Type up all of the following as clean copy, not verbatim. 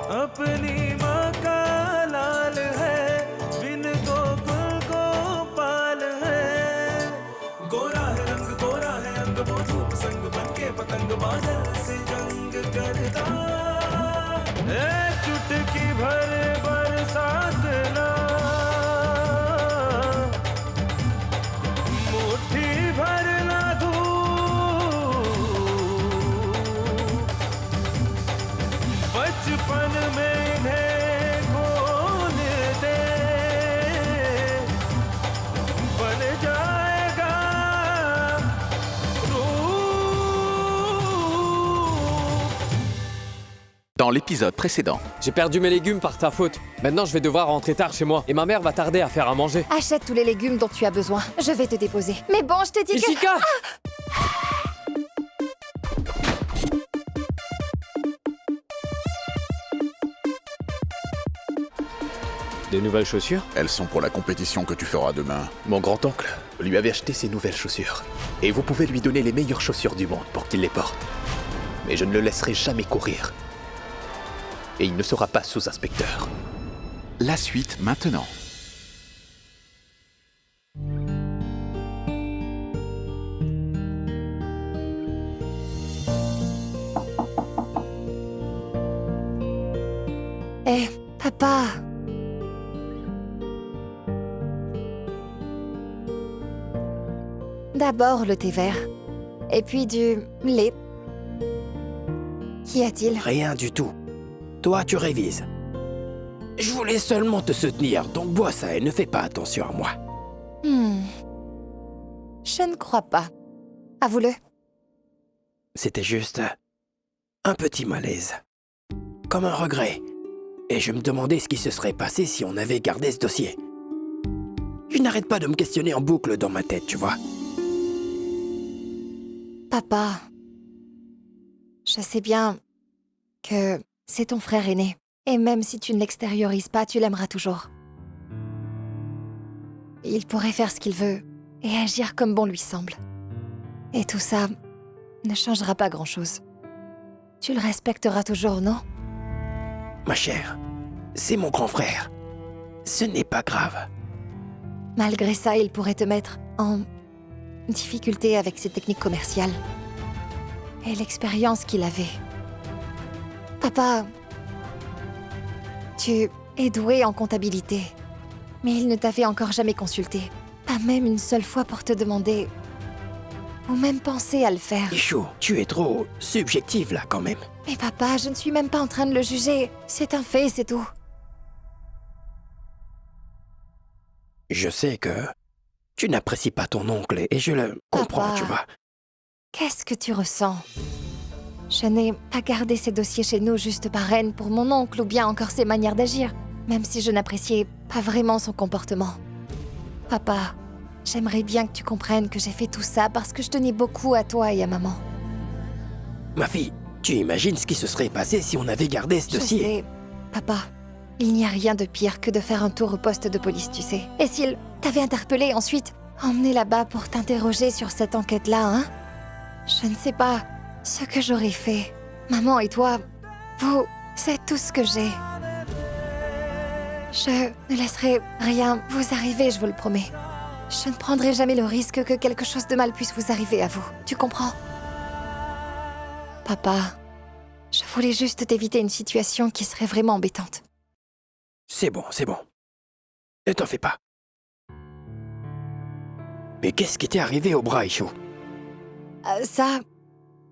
अपनी माँ का लाल है, बिन गोकुल गोपाल है। गोरा है रंग, गोरा है अंग, वो धूप संग बनके पतंग बादल से जंग करता। ए चुटकी भर बरसात ना, मुट्ठी भर ना धूप, बचपन में इन्हें खोल दे, बन जाएगा रूप। Dans l'épisode précédent, J'ai perdu mes légumes par ta faute. Maintenant, je vais devoir rentrer tard chez moi. Et ma mère va tarder à faire à manger. Achète tous les légumes dont tu as besoin. Je vais te déposer. Mais bon, je t'ai dit que... Ishika! Des nouvelles chaussures? elles sont pour la compétition que tu feras demain. Mon grand-oncle lui avait acheté ses nouvelles chaussures. Et vous pouvez lui donner les meilleures chaussures du monde pour qu'il les porte. Mais je ne le laisserai jamais courir. Et il ne sera pas sous-inspecteur. La suite maintenant. Eh, papa. D'abord le thé vert. Et puis du lait. Qu'y a-t-il? Rien du tout. Toi, tu révises. Je voulais seulement te soutenir, donc bois ça et ne fais pas attention à moi. Je ne crois pas. Avoue-le. C'était juste un petit malaise. Comme un regret. Et je me demandais ce qui se serait passé si on avait gardé ce dossier. Je n'arrête pas de me questionner en boucle dans ma tête, tu vois. Papa. Je sais bien que c'est ton frère aîné. Et même si tu ne l'extériorises pas, tu l'aimeras toujours. Il pourrait faire ce qu'il veut et agir comme bon lui semble. Et tout ça ne changera pas grand-chose. Tu le respecteras toujours, non? Ma chère, c'est mon grand frère. Ce n'est pas grave. Malgré ça, il pourrait te mettre en difficulté avec ses techniques commerciales et l'expérience qu'il avait. Papa, tu es doué en comptabilité, mais il ne t'avait encore jamais consulté. Pas même une seule fois pour te demander ou même penser à le faire. Ichou, tu es trop subjective là quand même. Mais papa, je ne suis même pas en train de le juger. C'est un fait, c'est tout. Je sais que tu n'apprécies pas ton oncle et je le comprends, Papa. tu vois. Qu'est-ce que tu ressens? Je n'ai pas gardé ces dossiers chez nous juste par haine pour mon oncle ou bien encore ses manières d'agir, même si je n'appréciais pas vraiment son comportement. Papa, j'aimerais bien que tu comprennes que j'ai fait tout ça parce que je tenais beaucoup à toi et à maman. Ma fille, tu imagines ce qui se serait passé si on avait gardé ce Je dossier? sais, papa, il n'y a rien de pire que de faire un tour au poste de police, tu sais. Et s'il t'avait interpellé ensuite, emmené là-bas pour t'interroger sur cette enquête-là, hein? Je ne sais pas ce que j'aurais fait. Maman et toi, vous, c'est tout ce que j'ai. Je ne laisserai rien vous arriver, je vous le promets. Je ne prendrai jamais le risque que quelque chose de mal puisse vous arriver à vous. Tu comprends? Papa, je voulais juste t'éviter une situation qui serait vraiment embêtante. C'est bon, c'est bon. Ne t'en fais pas. Mais qu'est-ce qui t'est arrivé au bras, Ichou? Ça...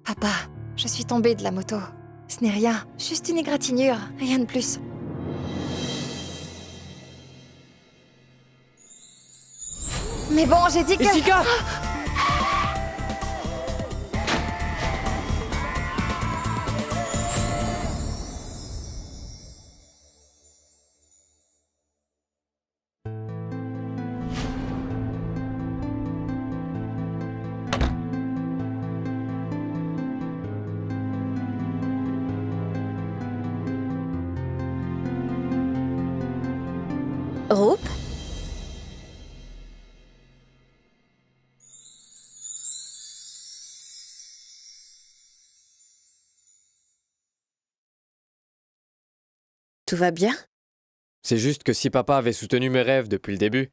Papa, je suis tombée de la moto. Ce n'est rien, juste une égratignure, rien de plus. Mais bon, j'ai dit que... Ishika! Roop, Tout va bien? C'est juste que si papa avait soutenu mes rêves depuis le début,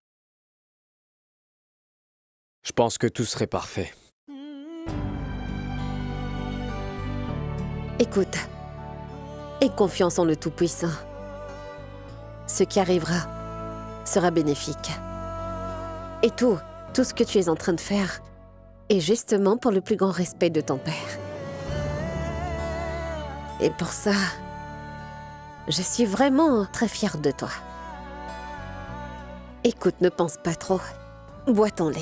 je pense que tout serait parfait. Écoute, aie confiance en le Tout-Puissant. Ce qui arrivera sera bénéfique. Et tout ce que tu es en train de faire est justement pour le plus grand respect de ton père. Et pour ça, je suis vraiment très fière de toi. Écoute, ne pense pas trop. Bois ton lait.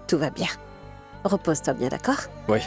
Tout va bien. Repose-toi bien, d'accord? Oui.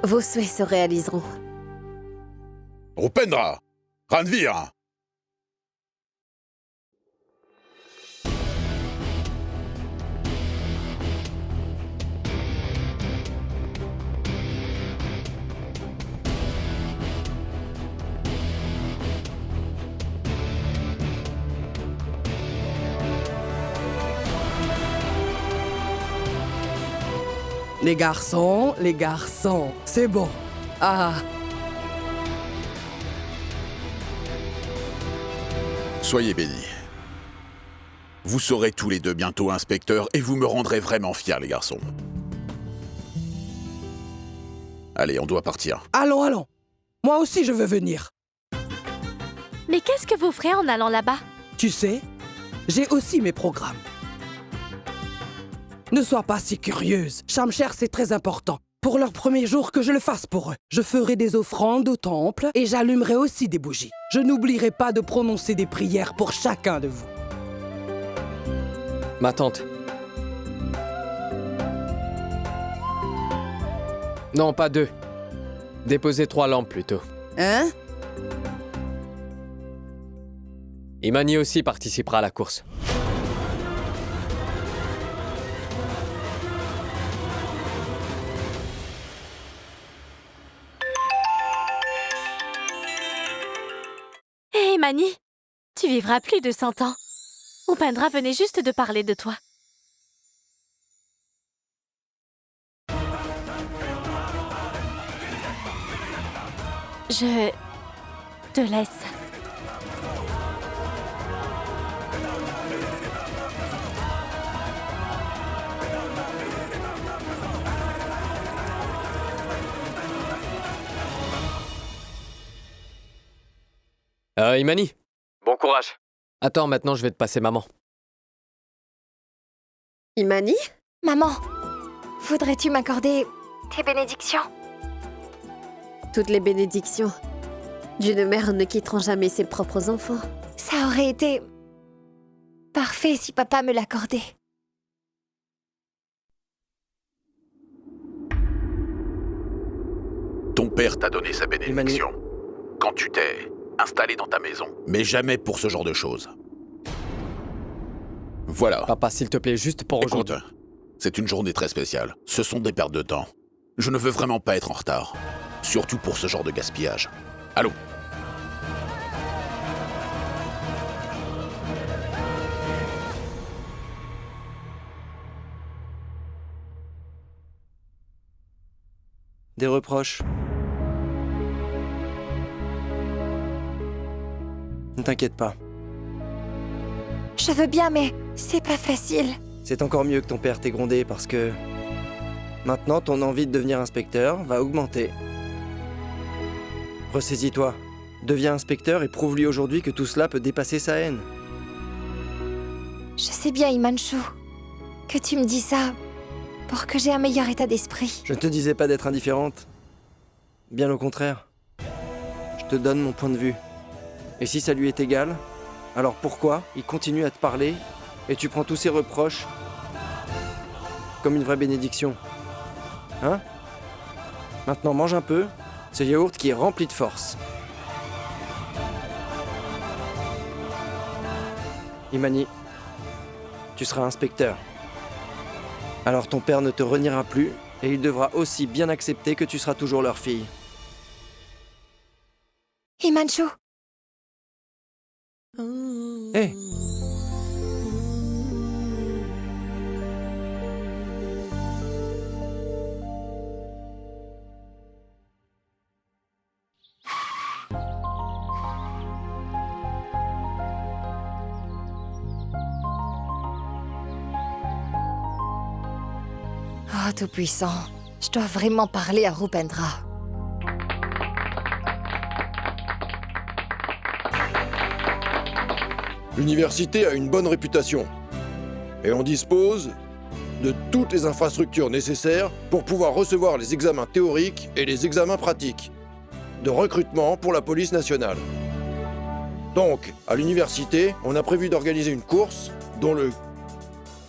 Vos souhaits se réaliseront. Rupendra, Ranveer. Les garçons, c'est bon. Ah, Soyez bénis. Vous serez tous les deux bientôt inspecteurs et vous me rendrez vraiment fiers, les garçons. Allez, on doit partir. allons. Moi aussi, je veux venir. Mais qu'est-ce que vous ferez en allant là-bas? Tu sais, j'ai aussi mes programmes. Ne sois pas si curieuse. Shamsher, c'est très important. Pour leur premier jour, que je le fasse pour eux. Je ferai des offrandes au temple et j'allumerai aussi des bougies. Je n'oublierai pas de prononcer des prières pour chacun de vous. Ma tante. Non, pas 2. Déposez 3 lampes plutôt. Hein? Imani aussi participera à la course. Hé, Mani, tu vivras plus de 100 ans. Upendra venait juste de parler de toi. Je te laisse. Imani. Bon courage. Attends, maintenant je vais te passer maman. Imani? Maman, voudrais-tu m'accorder tes bénédictions? Toutes les bénédictions d'une mère ne quitteront jamais ses propres enfants. Ça aurait été parfait si papa me l'accordait. Ton père t'a donné sa bénédiction. Quand tu t'es installé dans ta maison. Mais jamais pour ce genre de choses. Voilà. Papa, s'il te plaît, juste pour Écoute, aujourd'hui. c'est une journée très spéciale. Ce sont des pertes de temps. Je ne veux vraiment pas être en retard. Surtout pour ce genre de gaspillage. Allons. Des reproches. Ne t'inquiète pas. Je veux bien, mais c'est pas facile. C'est encore mieux que ton père t'ait grondé parce que Maintenant, ton envie de devenir inspecteur va augmenter. Ressaisis-toi. Deviens inspecteur et prouve-lui aujourd'hui que tout cela peut dépasser sa haine. Je sais bien, Himanshu, que tu me dis ça pour que j'ai un meilleur état d'esprit. Je ne te disais pas d'être indifférente. Bien au contraire. Je te donne mon point de vue. Et si ça lui est égal, alors pourquoi il continue à te parler et tu prends tous ses reproches comme une vraie bénédiction? Hein? Maintenant, mange un peu, ce yaourt qui est rempli de force. Imani, tu seras inspecteur. Alors ton père ne te reniera plus et il devra aussi bien accepter que tu seras toujours leur fille. Himanshu, Hé! oh Tout-Puissant, je dois vraiment parler à Rupendra. L'université a une bonne réputation. Et on dispose de toutes les infrastructures nécessaires pour pouvoir recevoir les examens théoriques et les examens pratiques de recrutement pour la police nationale. Donc, à l'université, on a prévu d'organiser une course dont le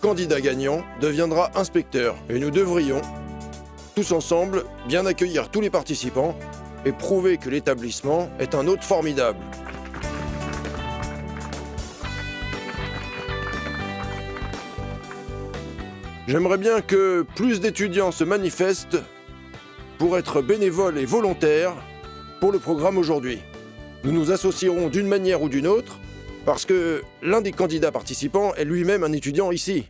candidat gagnant deviendra inspecteur. Et nous devrions, tous ensemble, bien accueillir tous les participants et prouver que l'établissement est un hôte formidable. J'aimerais bien que plus d'étudiants se manifestent pour être bénévoles et volontaires pour le programme aujourd'hui. Nous nous associerons d'une manière ou d'une autre parce que l'un des candidats participants est lui-même un étudiant ici.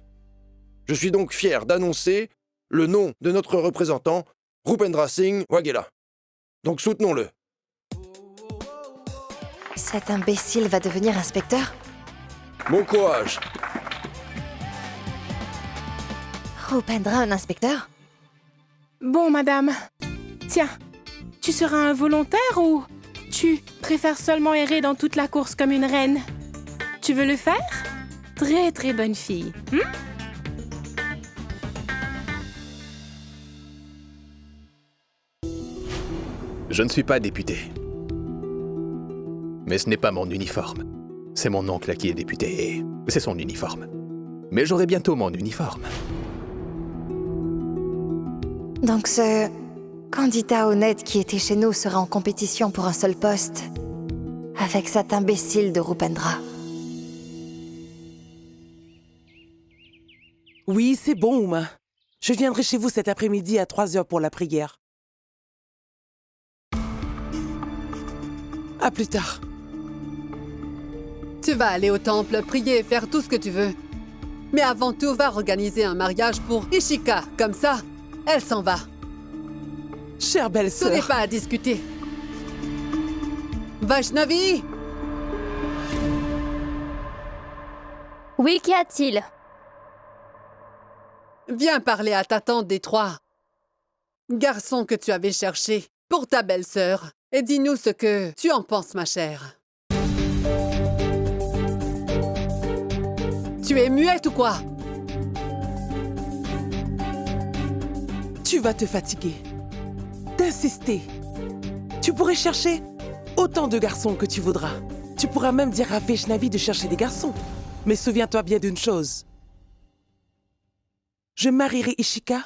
Je suis donc fier d'annoncer le nom de notre représentant, Rupendra Singh Waghela. Donc soutenons-le. Cet imbécile va devenir inspecteur? Bon courage. Rupendra, un inspecteur? Bon, madame. Tiens, tu seras un volontaire ou tu préfères seulement errer dans toute la course comme une reine? Tu veux le faire? Très, très bonne fille. Je ne suis pas député. Mais ce n'est pas mon uniforme. C'est mon oncle qui est député et c'est son uniforme. Mais j'aurai bientôt mon uniforme. Donc ce candidat honnête qui était chez nous sera en compétition pour un seul poste avec cet imbécile de Rupendra. Oui, c'est bon, Uma. Je viendrai chez vous cet après-midi à 3h pour la prière. À plus tard. Tu vas aller au temple, prier et faire tout ce que tu veux. Mais avant tout, va organiser un mariage pour Ishika. Comme ça, elle s'en va. Chère belle-sœur. Ce n'est pas à discuter. Vaishnavi! Oui, qu'y a-t-il? Viens parler à ta tante des trois garçons que tu avais cherchés pour ta belle-sœur. Et dis-nous ce que tu en penses, ma chère. Tu es muette ou quoi? Tu vas te fatiguer. D'insister. Tu pourrais chercher autant de garçons que tu voudras. Tu pourras même dire à Vaishnavi de chercher des garçons. Mais souviens-toi bien d'une chose. Je marierai Ishika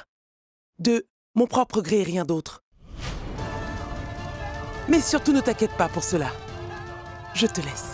de mon propre gré et rien d'autre. Mais surtout ne t'inquiète pas pour cela. Je te laisse.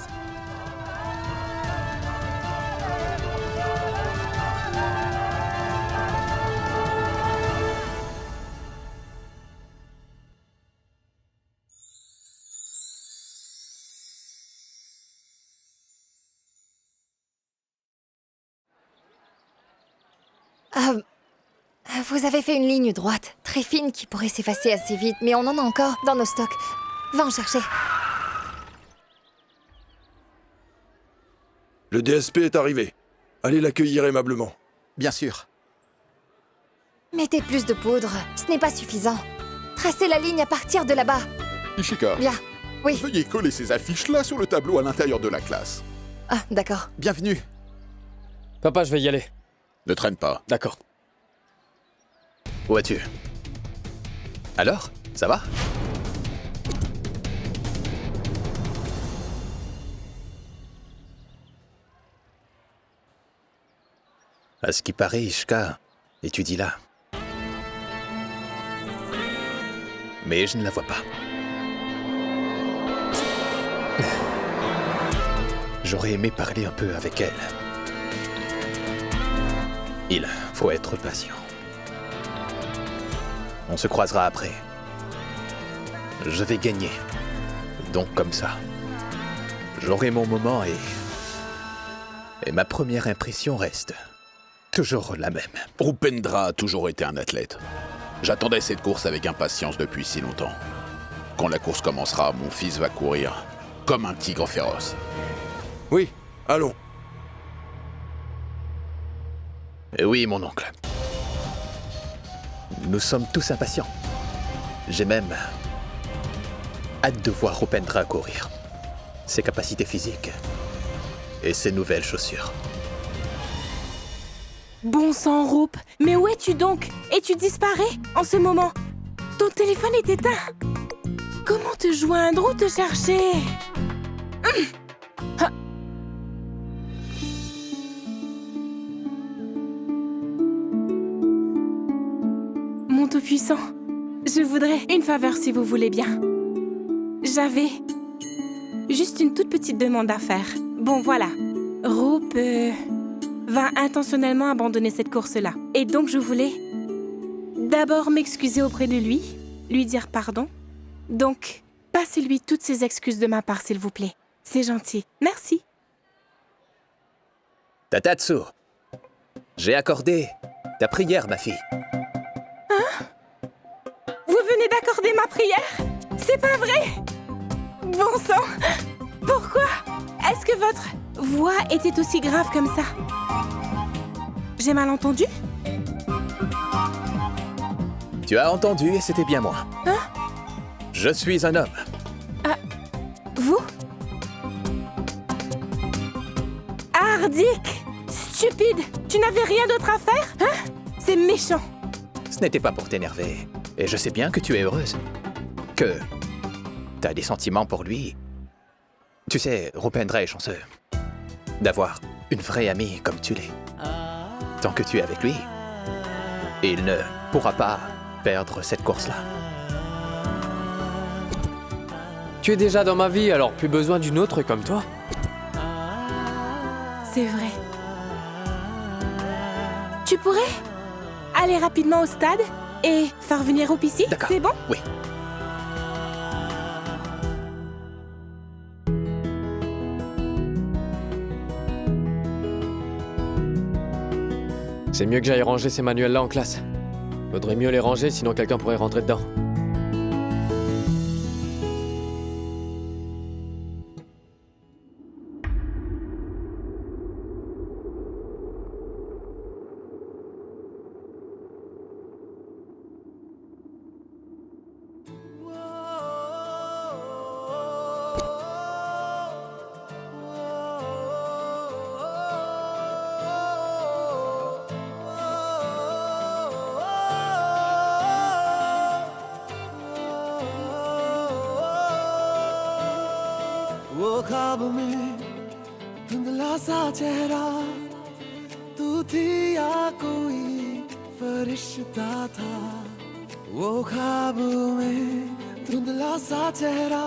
Vous avez fait une ligne droite, très fine, qui pourrait s'effacer assez vite, mais on en a encore dans nos stocks. Va en chercher. Le DSP est arrivé. Allez l'accueillir aimablement. Bien sûr. Mettez plus de poudre, ce n'est pas suffisant. Tracez la ligne à partir de là-bas. Ishika, Bien, oui. veuillez coller ces affiches-là sur le tableau à l'intérieur de la classe. Ah, d'accord. Bienvenue. Papa, je vais y aller. Ne traîne pas. D'accord. Où vas-tu? Alors, ça va? À ce qui paraît, Ishka étudie là. Mais je ne la vois pas. J'aurais aimé parler un peu avec elle. Il faut être patient. On se croisera après. Je vais gagner. Donc comme ça. J'aurai mon moment et ma première impression reste toujours la même. Rupendra a toujours été un athlète. J'attendais cette course avec impatience depuis si longtemps. Quand la course commencera, mon fils va courir comme un tigre féroce. Oui, allons. Oui, mon oncle. Nous sommes tous impatients. J'ai même hâte de voir Rupendra courir. Ses capacités physiques et ses nouvelles chaussures. Bon sang, Rup, mais où es-tu donc? Et tu disparais en ce moment? Ton téléphone est éteint. Comment te joindre ou te chercher? Ah. Mon Tout-Puissant, je voudrais une faveur si vous voulez bien. J'avais juste une toute petite demande à faire. Bon, voilà. Rup va intentionnellement abandonner cette course-là. Et donc, je voulais d'abord m'excuser auprès de lui dire pardon. Donc, passez-lui toutes ses excuses de ma part, s'il vous plaît. C'est gentil. Merci. Tatatsu, j'ai accordé ta prière, ma fille. Hein? Vous venez d'accorder ma prière? C'est pas vrai? Bon sang! Pourquoi? Est-ce que votre voix était aussi grave comme ça? J'ai mal entendu? Tu as entendu et c'était bien moi. Hein? Je suis un homme. Ah, vous? Hardik! Stupide! Tu n'avais rien d'autre à faire? Hein? C'est méchant! Ce n'était pas pour t'énerver. Et je sais bien que tu es heureuse. Que t'as des sentiments pour lui. Tu sais, Rupendra est chanceux d'avoir une vraie amie comme tu l'es. Tant que tu es avec lui, il ne pourra pas perdre cette course-là. Tu es déjà dans ma vie, alors plus besoin d'une autre comme toi. C'est vrai. Tu pourrais aller rapidement au stade et faire venir Rup ici? D'accord. C'est bon? Oui. C'est mieux que j'aille ranger ces manuels-là en classe. Faudrait mieux les ranger, sinon quelqu'un pourrait rentrer dedans. वो ख्वाब में धुंधला सा चेहरा तू थी या कोई फरिश्ता था वो ख्वाब में धुंधला सा चेहरा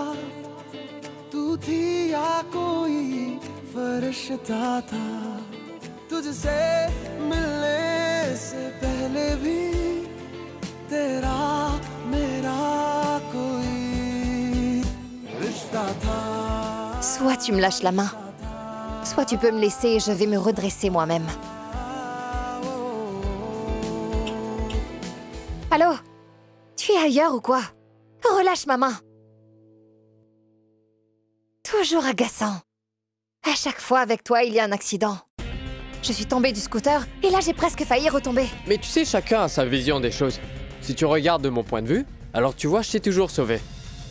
तू थी या कोई फरिश्ता था तुझसे मिलने से पहले भी तेरा मेरा कोई रिश्ता था Soit tu me lâches la main, soit tu peux me laisser et je vais me redresser moi-même. Allô? Tu es ailleurs ou quoi? Relâche ma main. Toujours agaçant. À chaque fois avec toi, il y a un accident. Je suis tombée du scooter et là j'ai presque failli retomber. Mais tu sais, chacun a sa vision des choses. Si tu regardes de mon point de vue, alors tu vois, je t'ai toujours sauvé.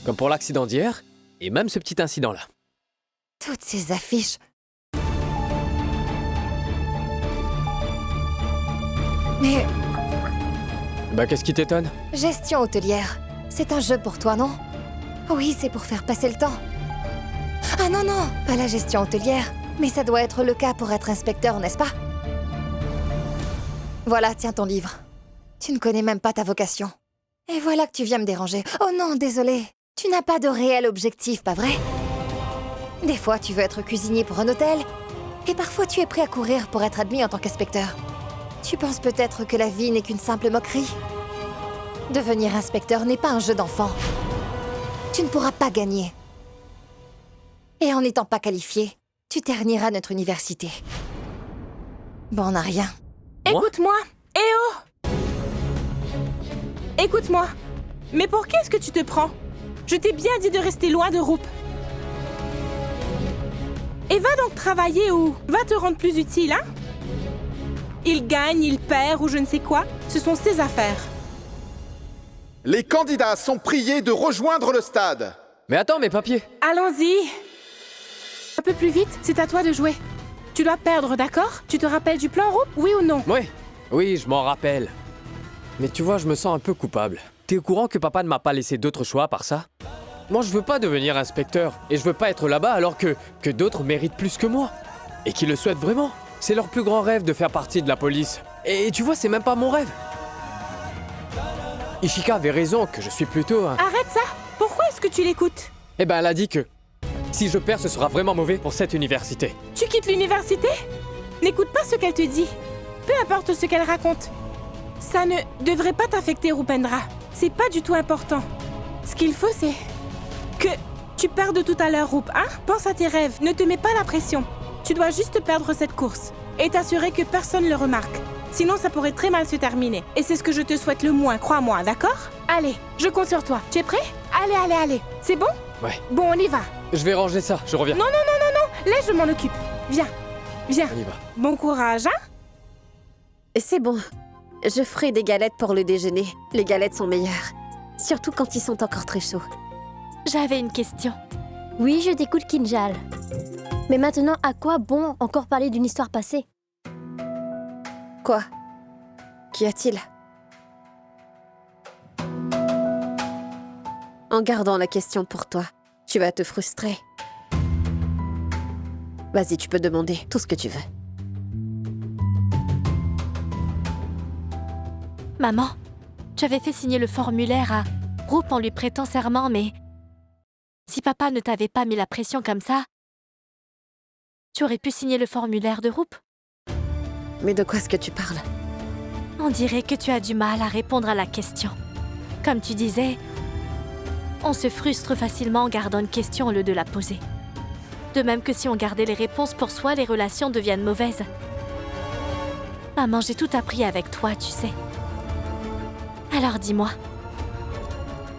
Comme pour l'accident d'hier, et même ce petit incident-là. Toutes ces affiches. Mais Bah qu'est-ce qui t'étonne? gestion hôtelière, c'est un jeu pour toi, non? Oui, c'est pour faire passer le temps. Ah non, non, pas la gestion hôtelière. Mais ça doit être le cas pour être inspecteur, n'est-ce pas? Voilà, tiens ton livre. Tu ne connais même pas ta vocation. Et voilà que tu viens me déranger. Oh non, désolé. Tu n'as pas de réel objectif, pas vrai? Des fois, tu veux être cuisinier pour un hôtel, et parfois tu es prêt à courir pour être admis en tant qu'inspecteur. Tu penses peut-être que la vie n'est qu'une simple moquerie? Devenir inspecteur n'est pas un jeu d'enfant. Tu ne pourras pas gagner. Et en n'étant pas qualifié, tu terniras notre université. Bon, on n'a rien. Écoute-moi. Eh oh! Écoute-moi. Mais pour qui est-ce que tu te prends? Je t'ai bien dit de rester loin de Roop. Et va donc travailler ou va te rendre plus utile, hein? Il gagne, il perd ou je ne sais quoi. Ce sont ses affaires. Les candidats sont priés de rejoindre le stade. Mais attends, mes papiers. Allons-y. Un peu plus vite, c'est à toi de jouer. Tu dois perdre, d'accord? Tu te rappelles du plan Roop, oui ou non? Oui, je m'en rappelle. Mais tu vois, je me sens un peu coupable. T'es au courant que papa ne m'a pas laissé d'autre choix à part ça? Moi, je veux pas devenir inspecteur. Et je veux pas être là-bas alors que d'autres méritent plus que moi. Et qui le souhaitent vraiment. C'est leur plus grand rêve de faire partie de la police. Et tu vois, c'est même pas mon rêve. Ishika avait raison que je suis plutôt un... Arrête ça! Pourquoi est-ce que tu l'écoutes? Eh ben, elle a dit que si je perds, ce sera vraiment mauvais pour cette université. Tu quittes l'université? N'écoute pas ce qu'elle te dit. Peu importe ce qu'elle raconte. Ça ne devrait pas t'affecter, Rupendra. C'est pas du tout important. Ce qu'il faut, c'est que tu perdes tout à l'heure, Rup, hein? Pense à tes rêves, ne te mets pas la pression. Tu dois juste perdre cette course et t'assurer que personne ne le remarque. Sinon, ça pourrait très mal se terminer. Et c'est ce que je te souhaite le moins, crois-moi, d'accord? Allez, je compte sur toi. Tu es prêt? Allez, allez, allez. C'est bon? Ouais. Bon, on y va. Je vais ranger ça, je reviens. Non, non, non, non, non. Laisse, je m'en occupe. Viens. Viens. On y va. Bon courage, hein? C'est bon. Je ferai des galettes pour le déjeuner. Les galettes sont meilleures. Surtout quand ils sont encore très chauds. J'avais une question. Oui, je t'écoute, Kinjal. Mais maintenant, à quoi bon encore parler d'une histoire passée? Quoi? Qu'y a-t-il? En gardant la question pour toi, tu vas te frustrer. Vas-y, tu peux demander tout ce que tu veux. Maman, tu avais fait signer le formulaire à Roop en lui prêtant serment, mais si papa ne t'avait pas mis la pression comme ça, tu aurais pu signer le formulaire de Roop. Mais de quoi est-ce que tu parles? On dirait que tu as du mal à répondre à la question. Comme tu disais, on se frustre facilement en gardant une question au lieu de la poser. De même que si on gardait les réponses pour soi, les relations deviennent mauvaises. Maman, j'ai tout appris avec toi, tu sais. Alors dis-moi,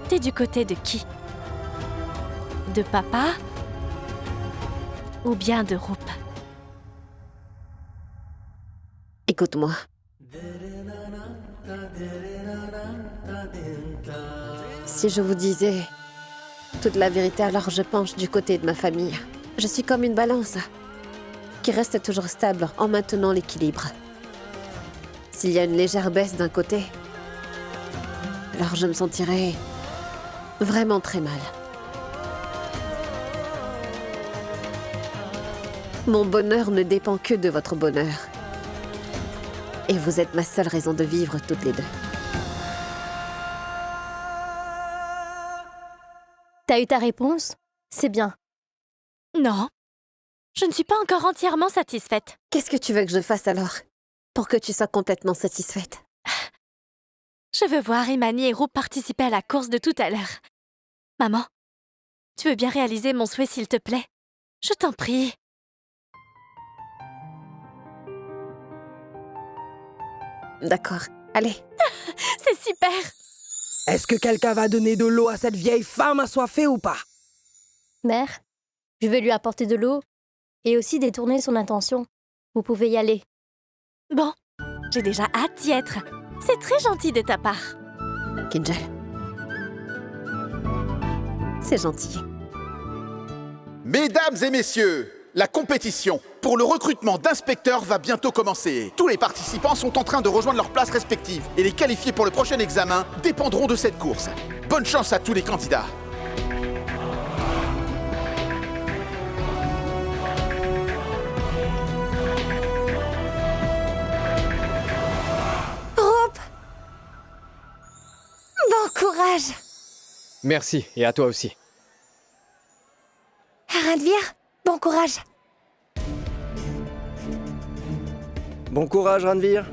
t'es du côté de qui? De papa? Ou bien de Roop? Écoute-moi. Si je vous disais toute la vérité, alors je penche du côté de ma famille. Je suis comme une balance qui reste toujours stable en maintenant l'équilibre. S'il y a une légère baisse d'un côté, alors je me sentirais vraiment très mal. Mon bonheur ne dépend que de votre bonheur. Et vous êtes ma seule raison de vivre toutes les deux. T'as eu ta réponse? C'est bien. Non, je ne suis pas encore entièrement satisfaite. Qu'est-ce que tu veux que je fasse alors? Pour que tu sois complètement satisfaite? Je veux voir Imani et Roop participer à la course de tout à l'heure. Maman, tu veux bien réaliser mon souhait s'il te plaît? Je t'en prie. D'accord, allez. C'est super! Est-ce que quelqu'un va donner de l'eau à cette vieille femme assoiffée ou pas? Mère, je vais lui apporter de l'eau et aussi détourner son attention. Vous pouvez y aller. Bon, j'ai déjà hâte d'y être. C'est très gentil de ta part. Kinjal. C'est gentil. Mesdames et messieurs, la compétition pour le recrutement d'inspecteurs va bientôt commencer. Tous les participants sont en train de rejoindre leurs places respectives et les qualifiés pour le prochain examen dépendront de cette course. Bonne chance à tous les candidats. Rope! Bon courage! Merci, et à toi aussi. Randvir, bon courage! Bon courage, Ranvir.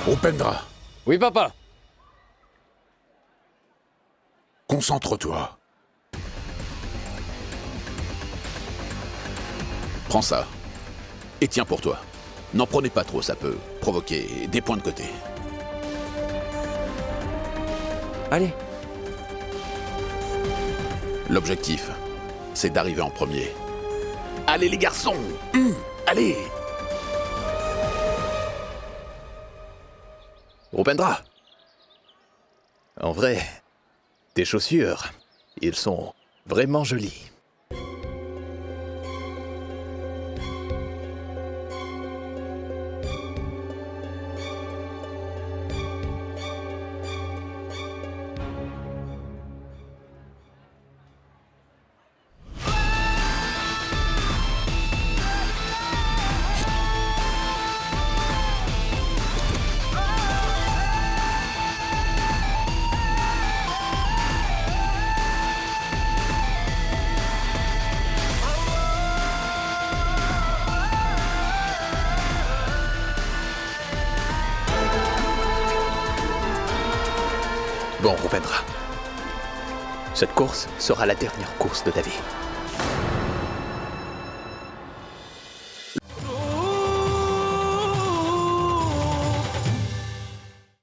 Upendra, Oui, papa. concentre-toi. Prends ça. Et tiens pour toi. N'en prenez pas trop, ça peut provoquer des points de côté. Allez. L'objectif, c'est d'arriver en premier. Allez les garçons, allez. Rupendra. En vrai, tes chaussures, ils sont vraiment jolis. Bon, Rupendra. Cette course sera la dernière course de ta vie.